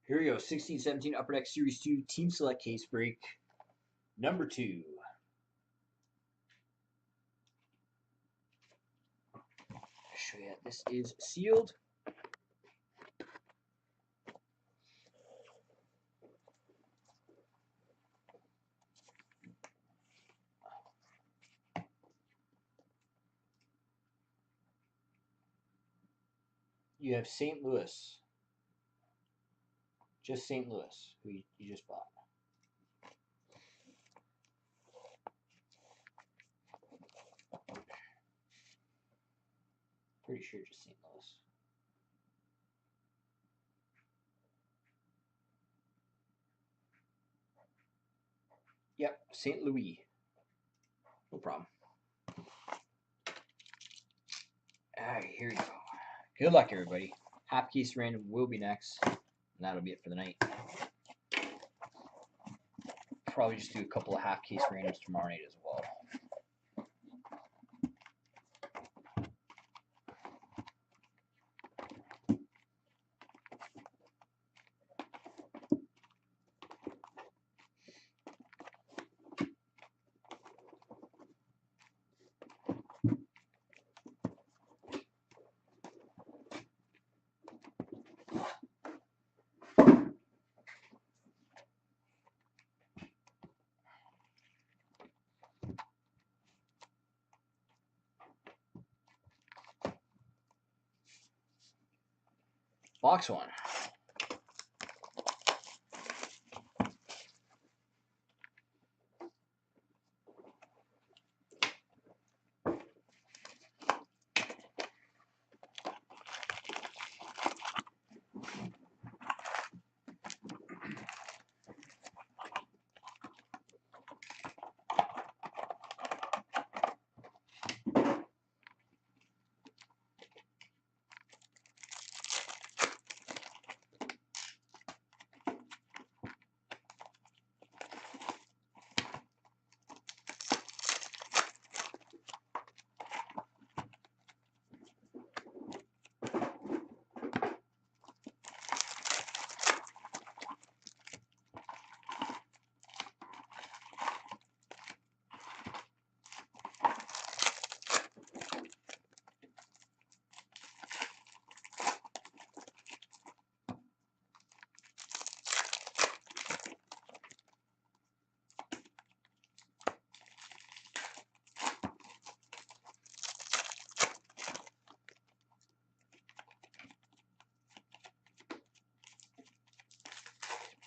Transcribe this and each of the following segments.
Here we go. 16-17 Upper Deck Series 2 Team Select Case Break. Number 2. Show you that this is sealed. You have St. Louis. Just St. Louis, who you just bought. Pretty sure just St. Louis. Yep, St. Louis. No problem. Alright, here we go. Good luck, everybody. Half case random will be next. And that'll be it for the night. Probably just do a couple of half case randoms tomorrow night as well. Box 1.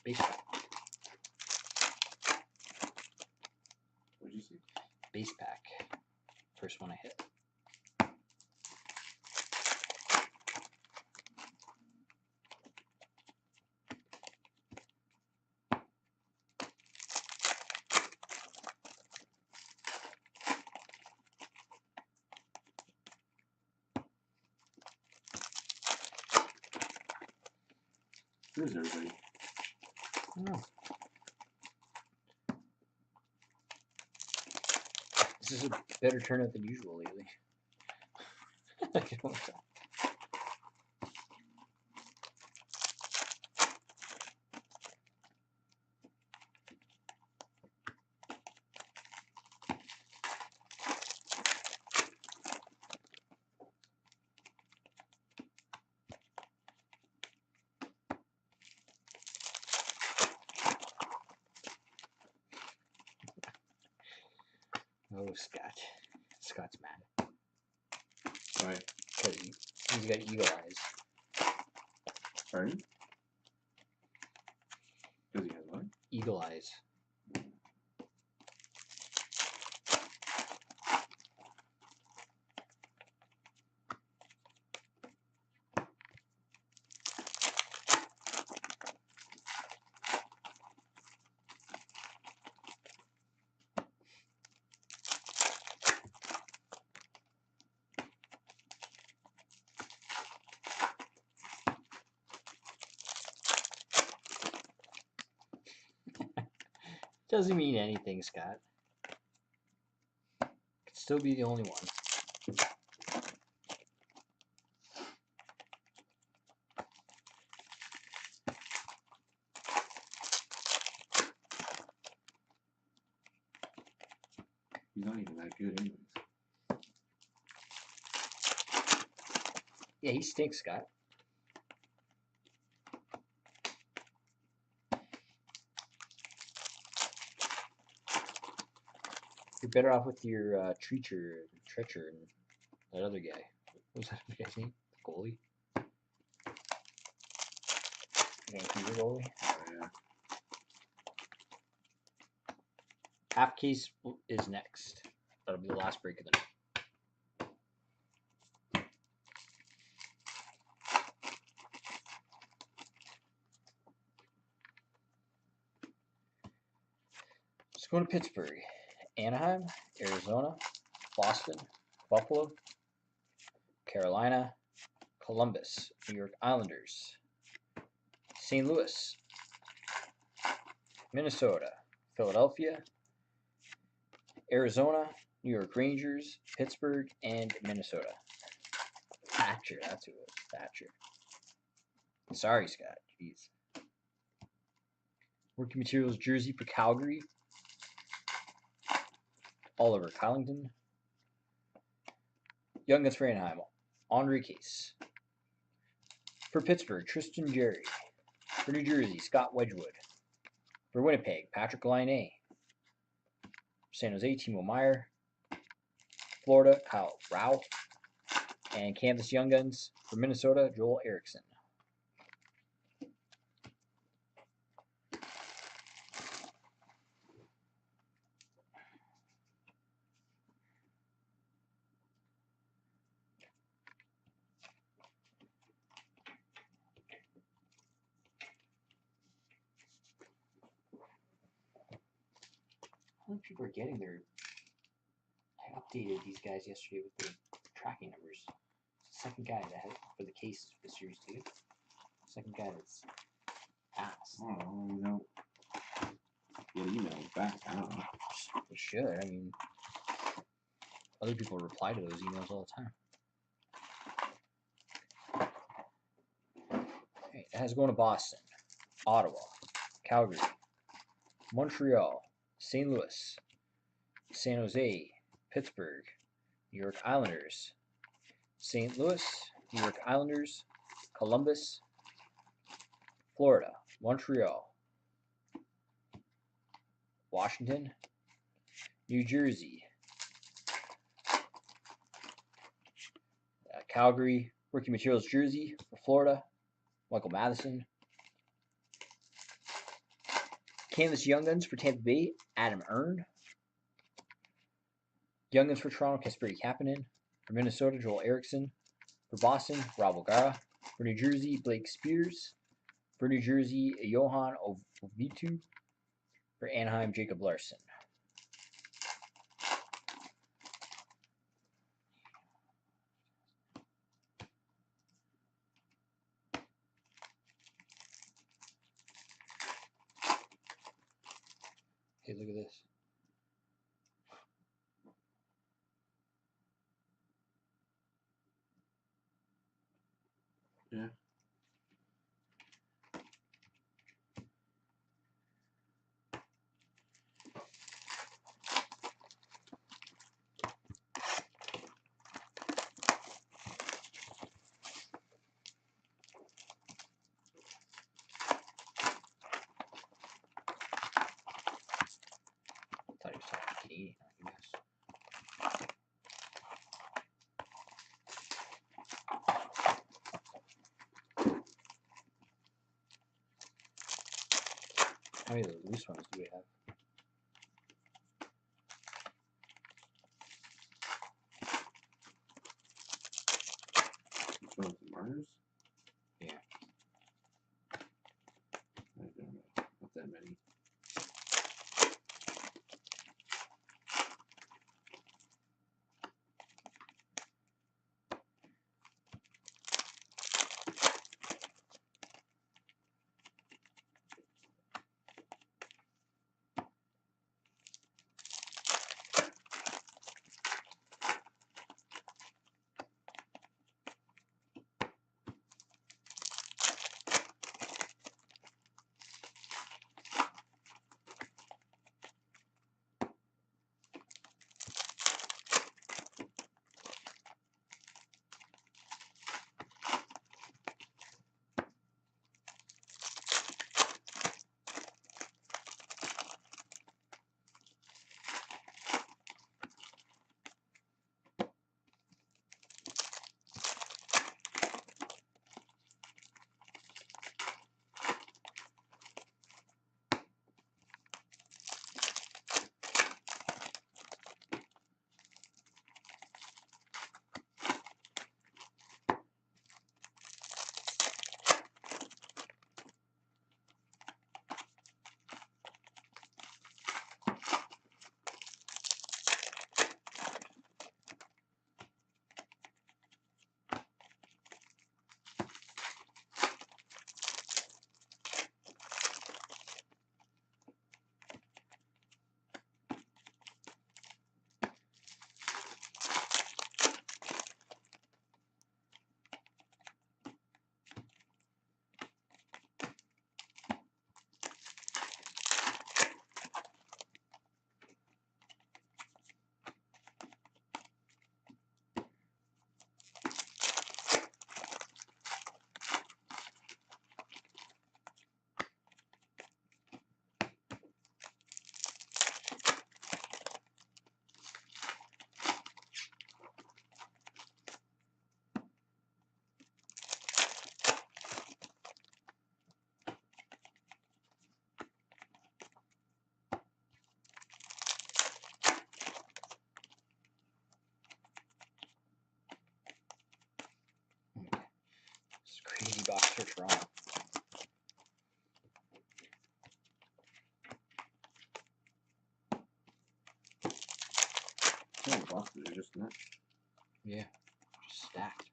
Base pack. What'd you see? Base pack. First one I hit. Where's everybody? Oh. This is a better turnout than usual lately. Oh, Scott. Scott's mad. Why? Because he's got eagle eyes. Pardon? Because he has what? Eagle eyes. Doesn't mean anything, Scott. Could still be the only one. He's not even that good, anyways. Yeah, he stinks, Scott. You're better off with your Treacher, and that other guy. What was that other guy's name? The goalie? Vancouver goalie? Oh, yeah. Half case is next. That'll be the last break of the night. Let's go to Pittsburgh. Anaheim, Arizona, Boston, Buffalo, Carolina, Columbus, New York Islanders, St. Louis, Minnesota, Philadelphia, Arizona, New York Rangers, Pittsburgh, and Minnesota. Thatcher, that's who it was. Thatcher. Sorry, Scott. Jeez. Working Materials jersey for Calgary. Oliver Kylington. Young Guns for Anaheim. Andre Case. For Pittsburgh, Tristan Jarry. For New Jersey, Scott Wedgwood. For Winnipeg, Patrick Laine. For San Jose, Timo Meyer. Florida, Kyle Rao. And Kansas Young Guns for Minnesota, Joel Eriksson. How many people are getting their... I updated these guys yesterday with the tracking numbers. Second guy that had for the case for the series 2. Second guy that's asked. Oh, no. What email back? I don't know. It should. I mean, other people reply to those emails all the time. Okay, it has going to Boston, Ottawa, Calgary, Montreal, St. Louis, San Jose, Pittsburgh, New York Islanders, St. Louis, New York Islanders, Columbus, Florida, Montreal, Washington, New Jersey, Calgary, Working Materials jersey for Florida, Michael Matheson. Canvas Young Guns for Tampa Bay, Adam Earn. Young Guns for Toronto, Kasperi Kapanen. For Minnesota, Joel Eriksson. For Boston, Rob O'Gara. For New Jersey, Blake Spears. For New Jersey, Johan Ovitu. For Anaheim, Jacob Larson. Hey, look at this. Yeah. I thought he was talking Canadian, I guess. How many of the loose ones do we have? Which one's the Mars? Yeah. I don't know. Not that many. for Toronto. How many boxes are just in that? Yeah, just stacked.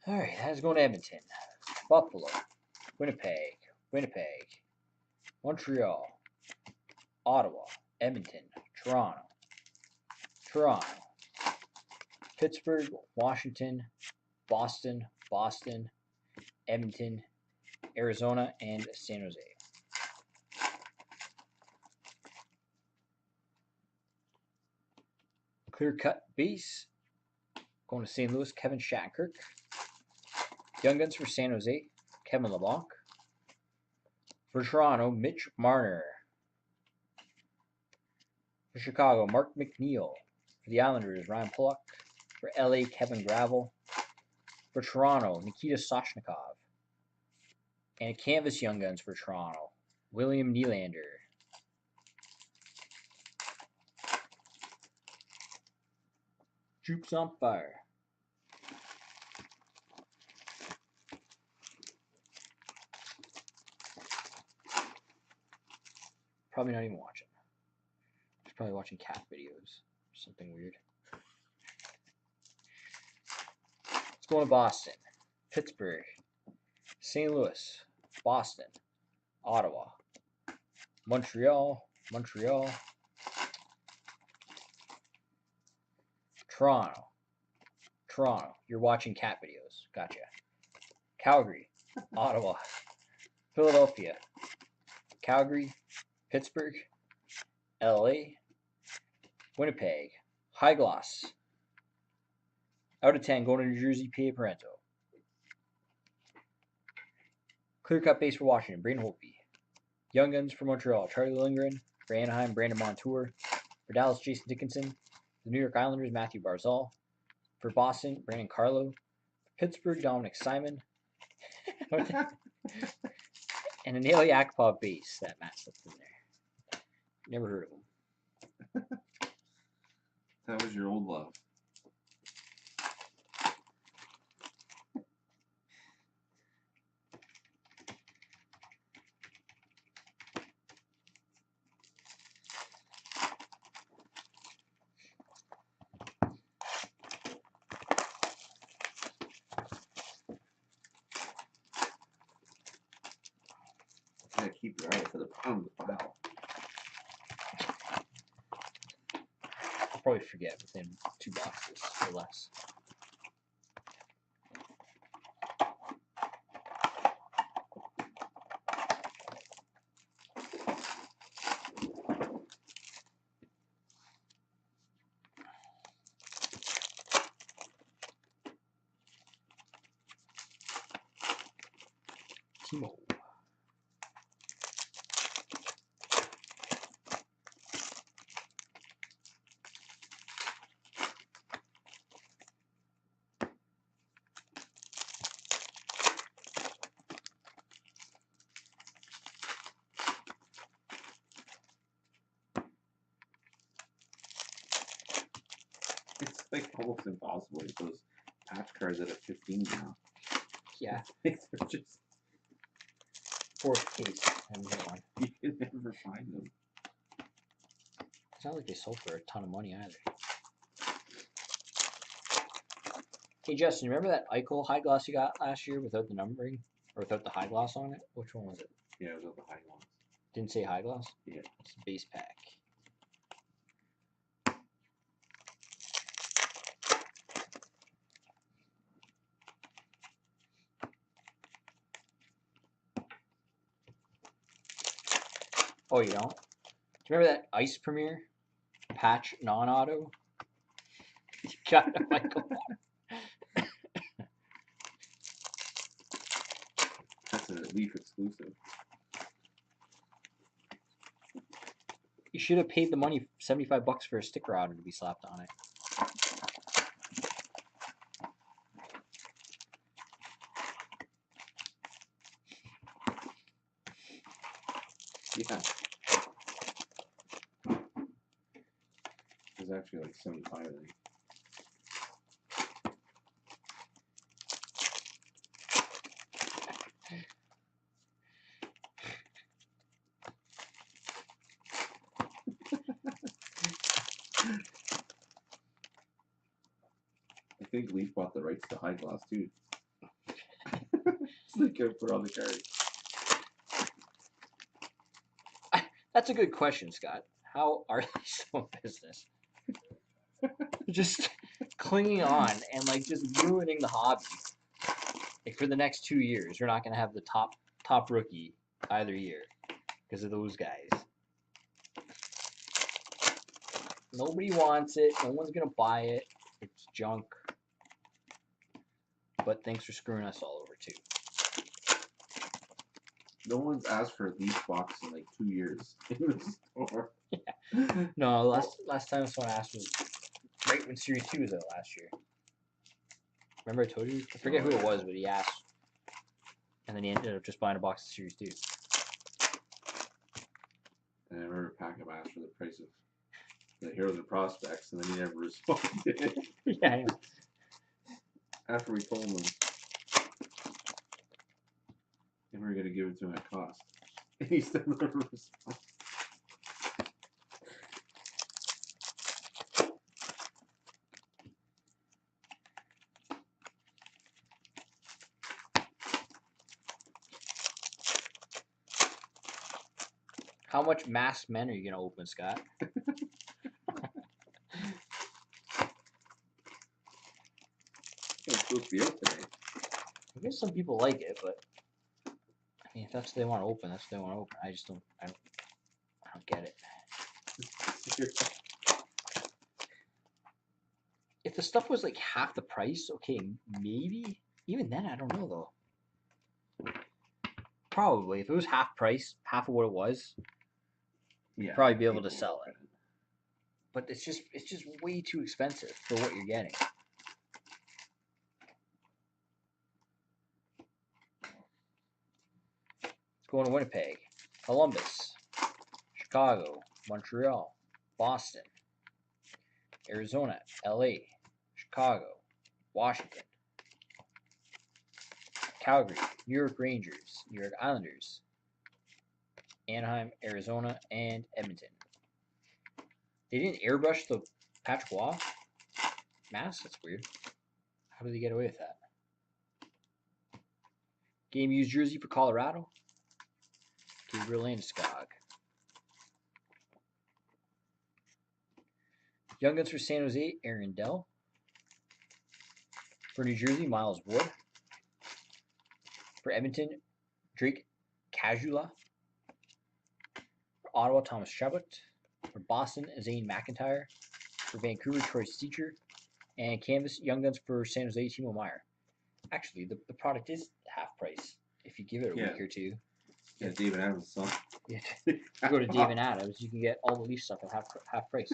All right, that's going to Edmonton, Buffalo, Winnipeg, Montreal, Ottawa, Edmonton, Toronto, Pittsburgh, Washington, Boston, Edmonton, Arizona, and San Jose. Clear cut base. Going to St. Louis, Kevin Shattenkirk. Young Guns for San Jose, Kevin LeBlanc. For Toronto, Mitch Marner. For Chicago, Mark McNeil. For the Islanders, Ryan Pulock. For LA, Kevin Gravel. For Toronto, Nikita Soshnikov. And a canvas Young Guns for Toronto, William Nylander. Jukes on fire. Probably not even watching. He's probably watching cat videos or something weird. Let's go to Boston, Pittsburgh, St. Louis, Boston, Ottawa, Montreal, Toronto. You're watching cat videos. Gotcha. Calgary, Ottawa, Philadelphia, Calgary, Pittsburgh, LA, Winnipeg, High Gloss. Out of 10, going to New Jersey, P.A. Parento. Clear cut base for Washington, Braden Holtby. Young Guns for Montreal, Charlie Lindgren. For Anaheim, Brandon Montour. For Dallas, Jason Dickinson. The New York Islanders, Matthew Barzal. For Boston, Brandon Carlo. For Pittsburgh, Dominic Simon. And a Nail Yakupov base that Matt slipped in there. Never heard of him. That was your old love. Gotta keep your eye for the bottom of the file. I'll probably forget within 2 boxes or less. Timo. It's like almost impossible to get those patch cards at a 15 now. Yeah, They're just, fourth case. I haven't hit one. you can never find them. It's not like they sold for a ton of money either. Hey Justin, remember that Eichel high gloss you got last year without the numbering? Or without the high gloss on it? Which one was it? Yeah, it was at the high ones. Didn't say high gloss? Yeah. It's a base pack. Oh, you don't? Do you remember that Ice Premier patch non-auto. You got a Michael. That's a Leaf exclusive. You should have paid the money, $75 for a sticker auto to be slapped on it. Yeah. There's actually like 75 of them. I think Leaf bought the rights to High Gloss too. So they could put on the card. That's a good question, Scott. How are they still in business? Just clinging on and like just ruining the hobby. Like for the next 2 years, we're not gonna have the top rookie either year because of those guys. Nobody wants it. No one's gonna buy it. It's junk. But thanks for screwing us all over too. No one's asked for a Leaf box in like 2 years in the store. Yeah. No, last time someone asked was right when Series 2 was out last year. Remember I told you? I forget who it was, but he asked. And then he ended up just buying a box of Series 2. And I remember Packham asked for the price of the Heroes and Prospects, and then he never responded. Yeah, I know. After we told him, and we were going to give it to him at cost. And he still never responded. How much Masked Men are you going to open, Scott? It's supposed to be out today. I guess some people like it, but I mean, if that's what they want to open, that's what they want to open. I just don't. I don't get it. If the stuff was like half the price, okay, maybe. Even then, I don't know though. Probably, if it was half price, half of what it was, Yeah, probably be able to sell it. But it's just way too expensive for what you're getting. Going to Winnipeg, Columbus, Chicago, Montreal, Boston, Arizona, LA, Chicago, Washington, Calgary, New York Rangers, New York Islanders, Anaheim, Arizona, and Edmonton. They didn't airbrush the Patrick Roy mask? That's weird. How did they get away with that? Game used jersey for Colorado. Gabriel Landeskog. Young Guns for San Jose, Aaron Dell. For New Jersey, Miles Wood. For Edmonton, Drake Caggiula. For Ottawa, Thomas Chabot. For Boston, Zane McIntyre. For Vancouver, Troy Steacher. And Canvas Young Guns for San Jose, Timo Meier. Actually, the product is half price if you give it a week or two. Yeah, David Adams' son. Yeah. You go to David Adams, you can get all the Leaf stuff at half price.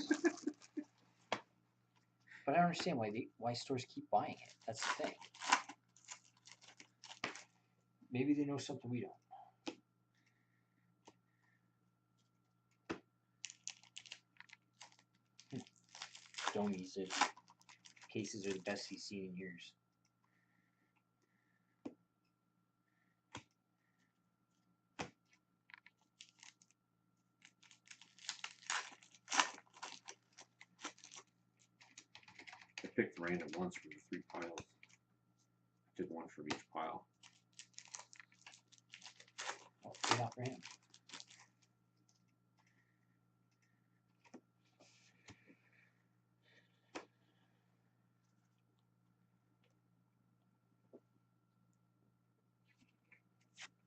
But I don't understand why stores keep buying it. That's the thing. Maybe they know something we don't. Domi said cases are the best he's seen in years. I picked random ones from the 3 piles. I did one from each pile. Oh, good not for him.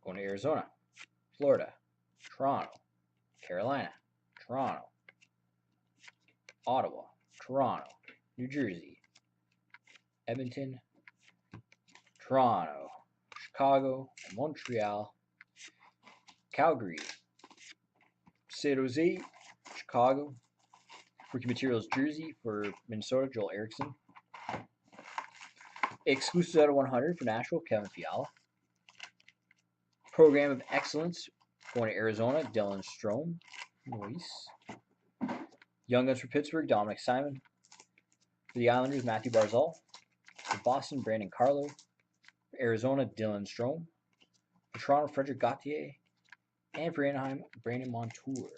Going to Arizona, Florida, Toronto, Carolina, Toronto, Ottawa, Toronto, New Jersey, Edmonton, Toronto, Chicago, Montreal, Calgary, San Jose, Chicago, Rookie Materials jersey for Minnesota, Joel Erickson. Exclusives out of 100 for Nashville, Kevin Fiala. Program of Excellence going to Arizona, Dylan Strome. Nice. Young Guns for Pittsburgh, Dominic Simon. For the Islanders, Matthew Barzal. For Boston, Brandon Carlo. For Arizona, Dylan Strome. For Toronto, Frederick Gauthier. And for Anaheim, Brandon Montour.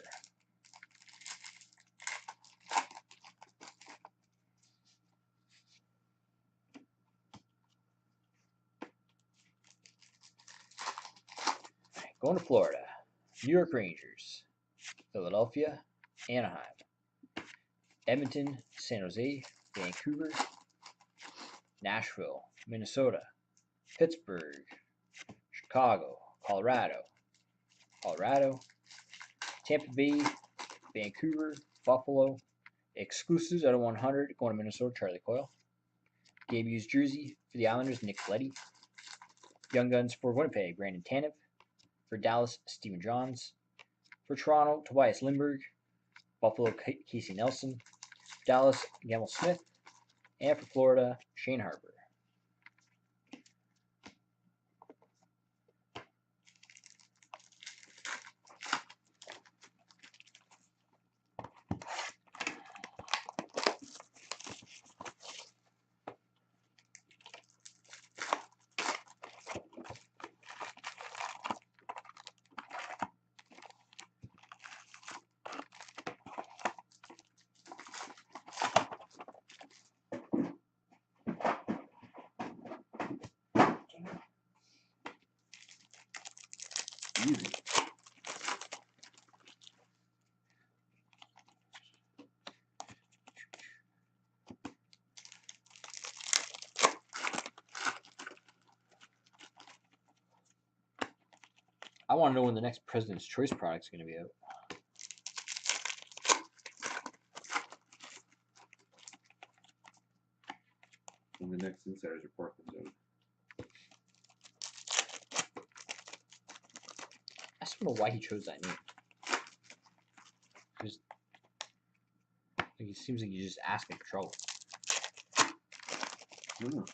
Going to Florida, New York Rangers, Philadelphia, Anaheim, Edmonton, San Jose, Vancouver, Nashville, Minnesota, Pittsburgh, Chicago, Colorado, Tampa Bay, Vancouver, Buffalo. Exclusives out of 100 going to Minnesota, Charlie Coyle. Debuts jersey for the Islanders, Nick Leddy. Young Guns for Winnipeg, Brandon Tanev. For Dallas, Stephen Johns. For Toronto, Tobias Lindbergh. Buffalo, Casey Nelson. For Dallas, Gamble Smith. And for Florida, Shane Harper. Easy. I want to know when the next President's Choice product is going to be out. When the next Insiders Report comes out. I just don't know why he chose that name. Just, like, it seems like he's just asking for trouble. Oh.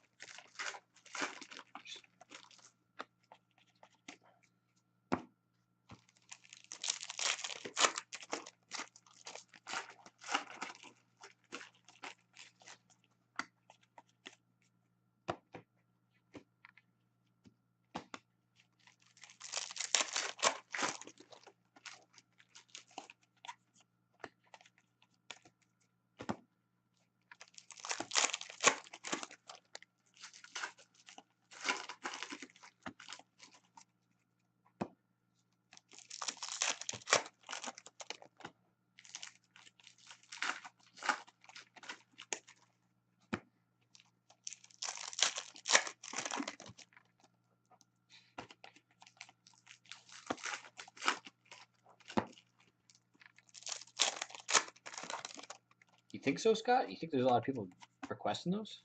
You think so, Scott? You think there's a lot of people requesting those?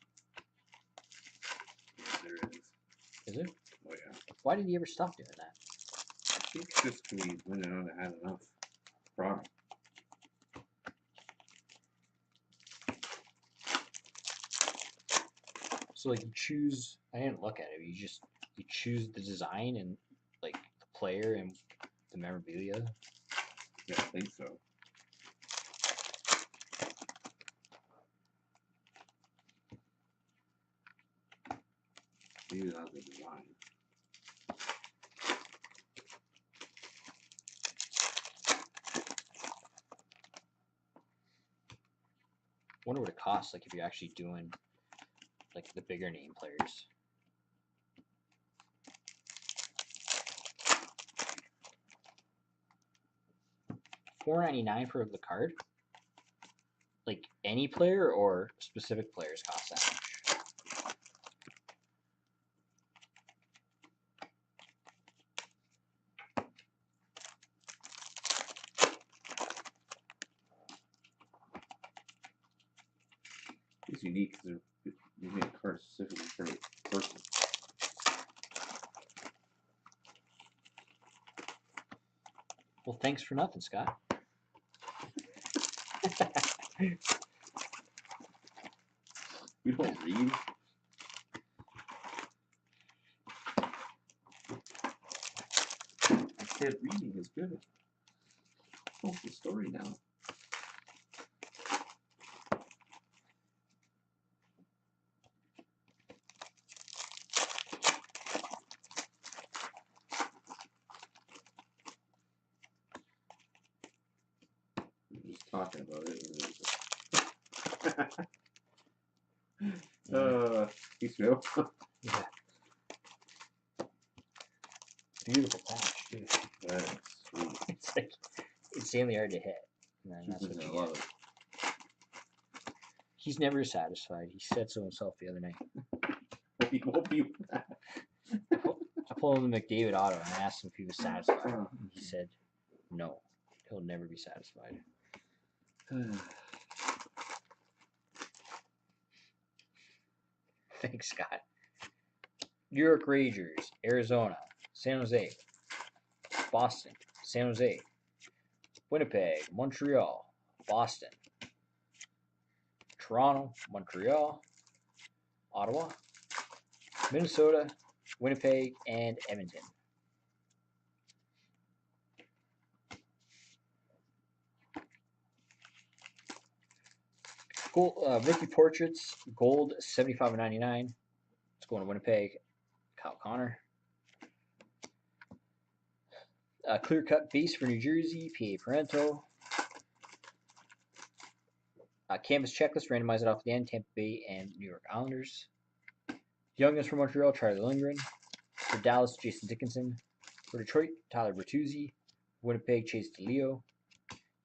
Yeah, there is. Is it? Oh yeah. Why did he ever stop doing that? I think it's just we went out and had enough product. So like you choose. I didn't look at it. You choose the design and like the player and the memorabilia. Yeah, I think so. Maybe that's the design. Wonder what it costs. Like if you're actually doing like the bigger name players. $4.99 for the card. Like any player or specific players cost that much. It's unique because you made a card specifically for a person. Well, thanks for nothing, Scott. We don't read. I said reading is good. What's the story now? We were just talking about it. Peace Phil. Yeah. Beautiful patch, too. That's sweet. It's like insanely hard to hit. And then that's what I you love get. it. He's never satisfied. He said so himself the other night. What do you I pulled him the McDavid auto and I asked him if he was satisfied. Oh. And he said, no, he'll never be satisfied. Thanks, Scott. New York Rangers, Arizona, San Jose, Boston, San Jose, Winnipeg, Montreal, Boston, Toronto, Montreal, Ottawa, Minnesota, Winnipeg, and Edmonton. Gold, rookie portraits, gold 75/99. It's going to Winnipeg. Kyle Connor. Clear cut base for New Jersey, PA Parento. Canvas checklist, randomize it off the end, Tampa Bay and New York Islanders. Young Guns for Montreal, Charlie Lindgren. For Dallas, Jason Dickinson. For Detroit, Tyler Bertuzzi. Winnipeg, Chase DeLeo.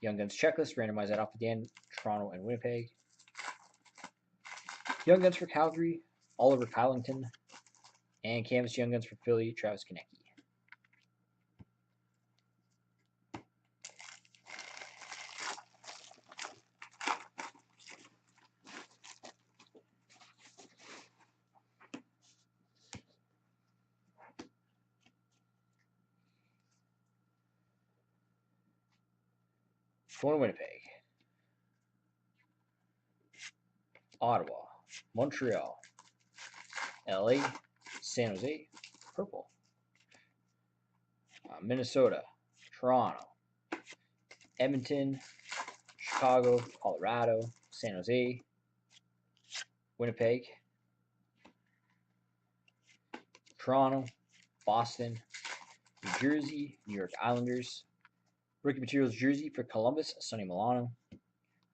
Young Guns checklist, randomize that off at the end, Toronto and Winnipeg. Young Guns for Calgary, Oliver Kylington. And Canvas Young Guns for Philly, Travis Konecny. Going to Winnipeg. Ottawa, Montreal, LA, San Jose, purple. Minnesota, Toronto, Edmonton, Chicago, Colorado, San Jose, Winnipeg, Toronto, Boston, New Jersey, New York Islanders, Rookie Materials jersey for Columbus, Sonny Milano,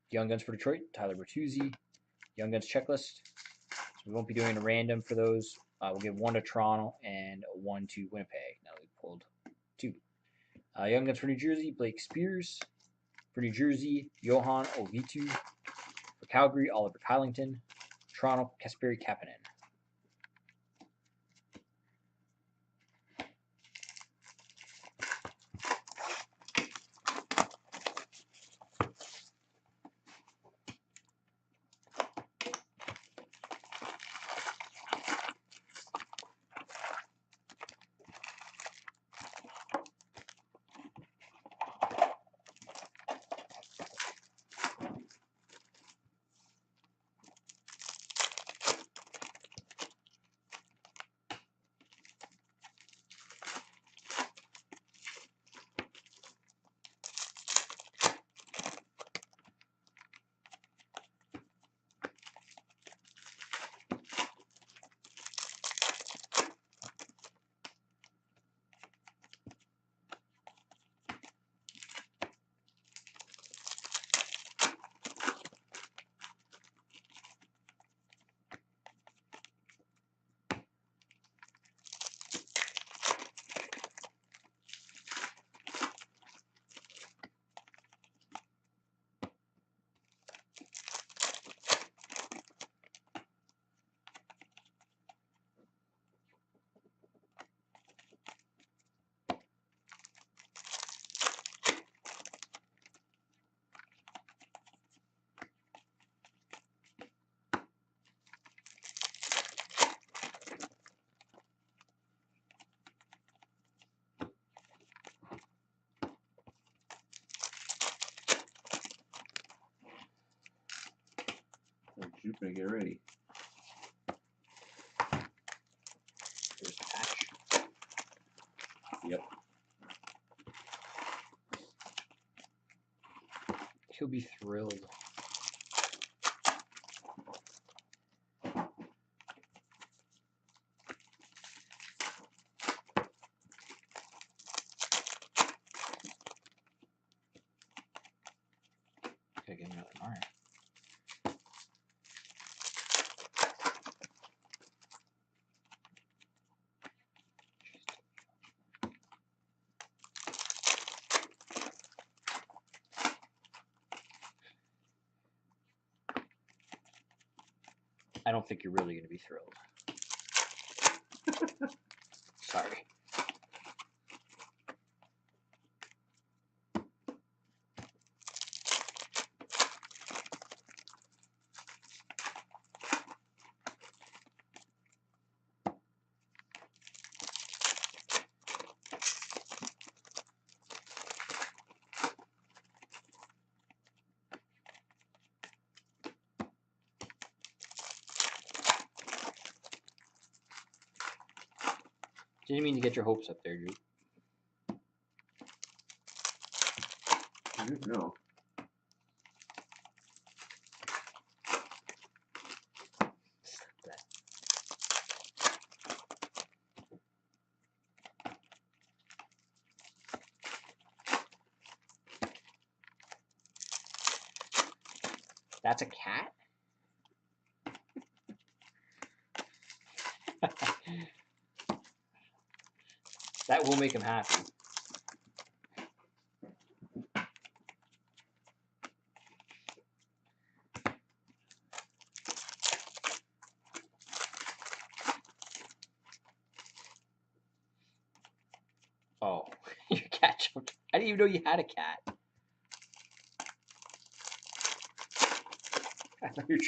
Young Guns for Detroit, Tyler Bertuzzi, Young Guns checklist. So we won't be doing a random for those. We'll give one to Toronto and one to Winnipeg. Now we pulled two. Young Guns for New Jersey, Blake Spears. For New Jersey, Johan Ovitu. For Calgary, Oliver Kylington. Toronto, Kasperi Kapanen. You better get ready. There's the patch. Yep. He'll be thrilled. Gotta get another iron. I don't think you're really going to be thrilled. Sorry. Didn't mean to get your hopes up there, Drew. I don't know. That's a cat? That will make him happy. Oh, your cat jumped. I didn't even know you had a cat. I thought you were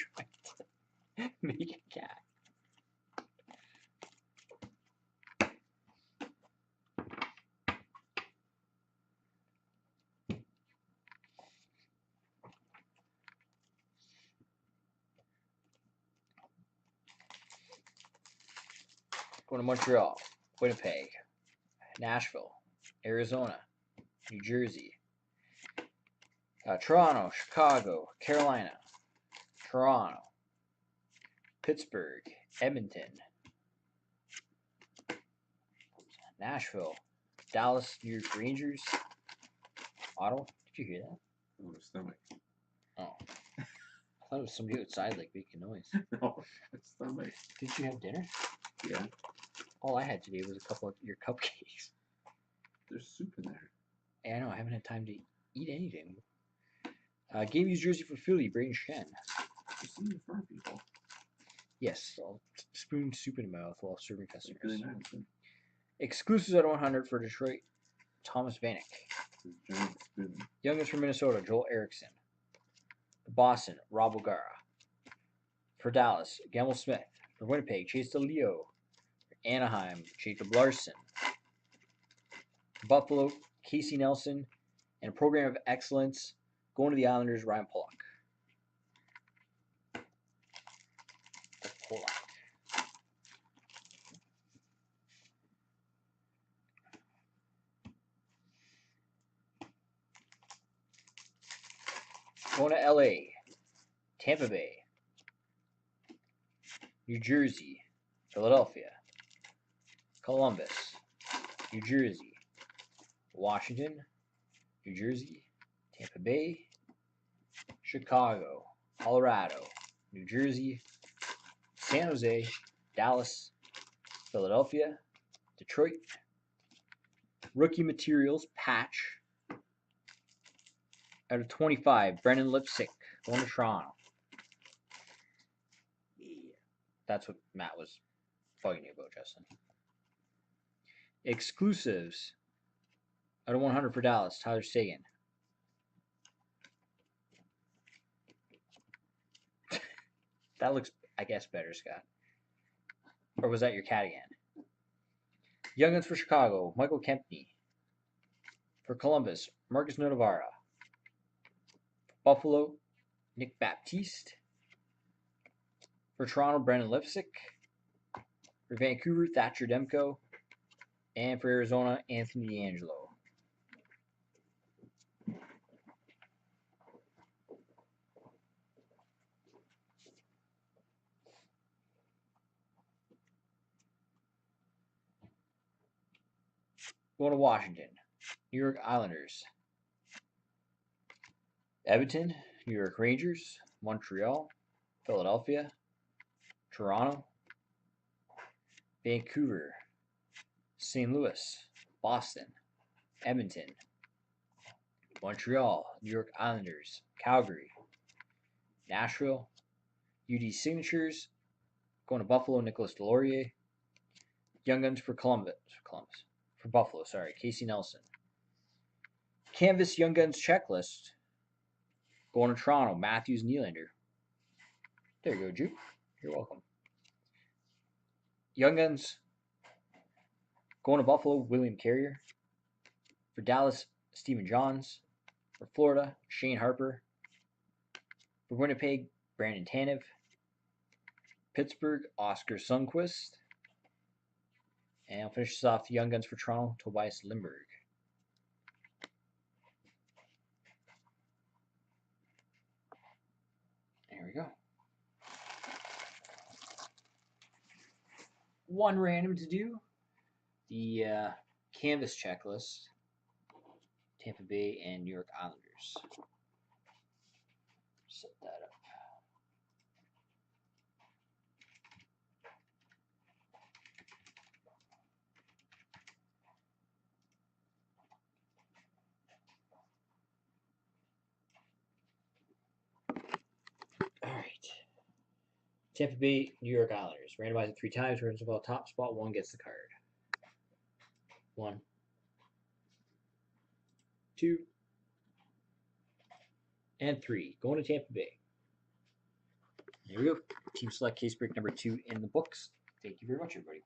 trying to make a cat. Going to Montreal, Winnipeg, Nashville, Arizona, New Jersey, Toronto, Chicago, Carolina, Toronto, Pittsburgh, Edmonton, Nashville, Dallas, New York Rangers, Ottawa. Did you hear that? Oh, the stomach. Oh. I thought it was somebody outside like making noise. No, the stomach. Did you have dinner? Yeah. All I had today was a couple of your cupcakes. There's soup in there. And I know, I haven't had time to eat anything. Game used jersey for Philly, Brayden Schenn. You see the front people. Yes, I'll spoon soup in my mouth while serving Like customers. Billy Madison. Exclusives out of 100 for Detroit, Thomas Vanek. His giant spoon. Youngins from Minnesota, Joel Erickson. For Boston, Rob O'Gara. For Dallas, Gamble Smith. For Winnipeg, Chase DeLeo. For Anaheim, Jacob Larson. For Buffalo, Casey Nelson. And a program of excellence going to the Islanders, Ryan Pollock. Pollock. Going to LA, Tampa Bay, New Jersey, Philadelphia, Columbus, New Jersey, Washington, New Jersey, Tampa Bay, Chicago, Colorado, New Jersey, San Jose, Dallas, Philadelphia, Detroit. Rookie materials patch out of 25, Brendan Lipsick going to Toronto. Yeah. That's what Matt was bugging you about, Justin. Exclusives out of 100 for Dallas, Tyler Seguin. That looks, I guess, better, Scott. Or was that your cat again? Youngins for Chicago, Michael Kempney. For Columbus, Marcus Notivara. For Buffalo, Nick Baptiste. For Toronto, Brendan Lipsick. For Vancouver, Thatcher Demko. And for Arizona, Anthony D'Angelo. Going to Washington, New York Islanders. Edmonton, New York Rangers. Montreal, Philadelphia. Toronto. Vancouver. St. Louis. Boston. Edmonton. Montreal, New York Islanders. Calgary. Nashville. UD Signatures. Going to Buffalo, Nicholas Delorier. Young Guns for Columbus. For Buffalo, sorry. Casey Nelson. Canvas Young Guns checklist. Going to Toronto, Matthews Nylander. There you go, Juke. You're welcome. Young Guns. Going to Buffalo, William Carrier. For Dallas, Stephen Johns. For Florida, Shane Harper. For Winnipeg, Brandon Tanev. Pittsburgh, Oscar Sundquist. And I'll finish this off, Young Guns for Toronto, Tobias Lindbergh. There we go. One random to do. The canvas checklist. Tampa Bay and New York Islanders. Set that up. All right. Tampa Bay, New York Islanders. Randomize it 3 times. Whoever's about top spot 1 gets the card. 1, 2, and 3. Going to Tampa Bay. Here we go. Team select case break number 2 in the books. Thank you very much, everybody.